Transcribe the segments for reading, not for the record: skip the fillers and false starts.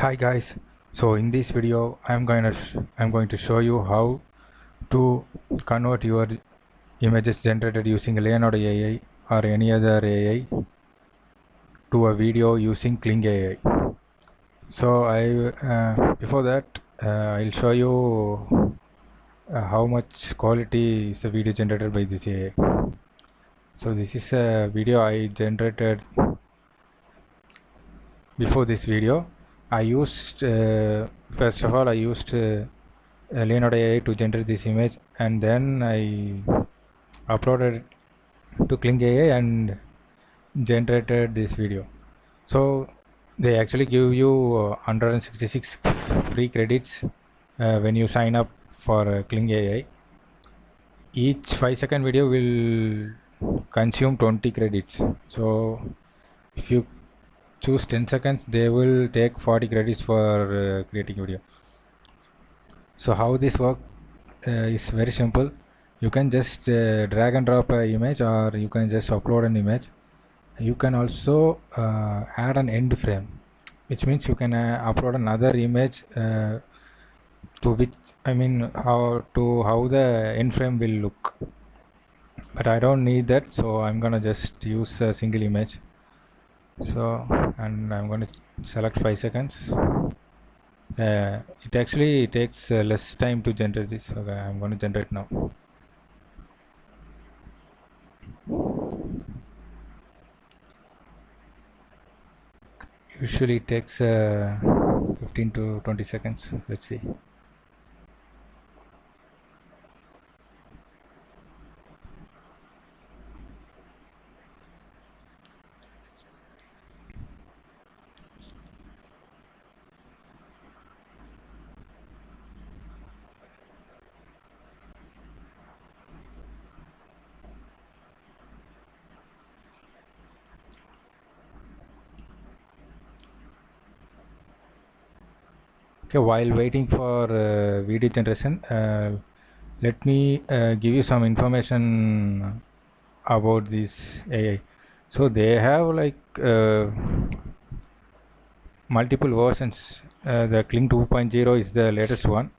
Hi guys, so in this video I'm going to show you how to convert your images generated using Leonardo AI or any other AI to a video using Kling AI. So before that I'll show you how much quality is the video generated by this AI. So this is a video I generated. Before this video I used first of all I used Leonardo AI to generate this image, and then I uploaded it to Kling AI and generated this video. So they actually give you 166 free credits when you sign up for Kling AI. Each 5-second video will consume 20 credits. So if you choose 10 seconds, they will take 40 credits for creating video. So how this work is very simple. You can just drag and drop an image, or you can just upload an image. You can also add an end frame, which means you can upload another image to which how the end frame will look. But I don't need that, so I'm gonna just use a single image. So, and I'm gonna select 5 seconds. It actually takes less time to generate this. Okay, I'm going to generate now. Usually it takes 15 to 20 seconds. Let's see. Okay, while waiting for video generation, let me give you some information about this AI. So they have like multiple versions. The Kling 2.0 is the latest one.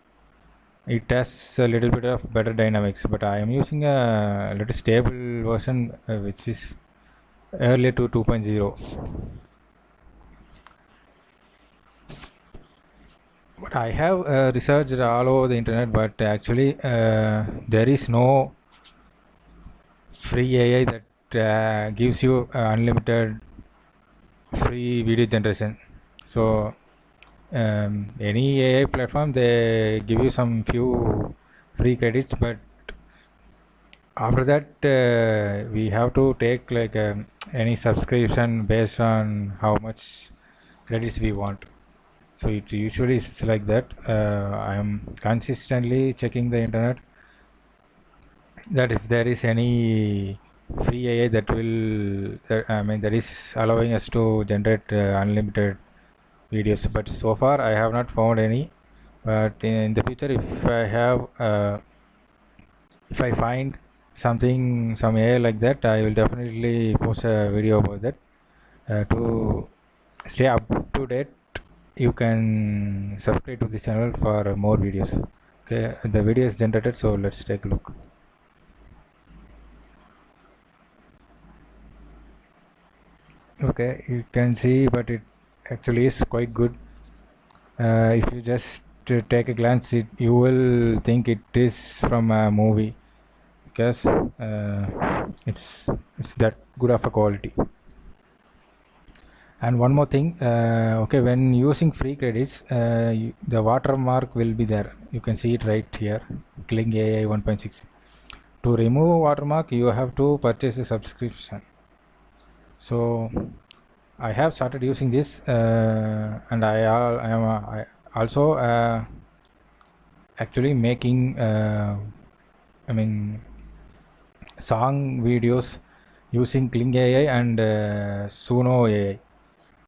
It has a little bit of better dynamics, but I am using a little stable version which is earlier to 2.0. But I have researched all over the internet, but actually there is no free AI that gives you unlimited free video generation. So any AI platform, they give you some few free credits, but after that we have to take like any subscription based on how much credits we want. So it usually is like that. I am consistently checking the internet that if there is any free AI that will that is allowing us to generate unlimited videos, but so far I have not found any. But in the future, if I find some AI like that, I will definitely post a video about that. To stay up to date, you can subscribe to this channel for more videos. Okay, the video is generated, so let's take a look. Okay, you can see, but it actually is quite good. If you just take a glance, you will think it is from a movie, because it's that good of a quality. And one more thing, okay, when using free credits, the watermark will be there. You can see it right here, Kling AI 1.6. To remove watermark, you have to purchase a subscription. So I have started using this, and I am also actually making song videos using Kling AI and Suno AI.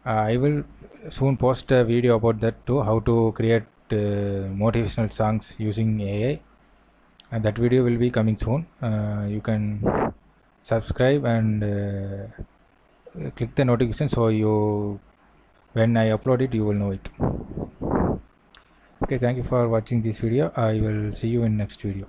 I will soon post a video about that too, how to create motivational songs using AI, and that video will be coming soon. You can subscribe and click the notification, so when I upload it, you will know it. Okay, thank you for watching this video. I will see you in next video.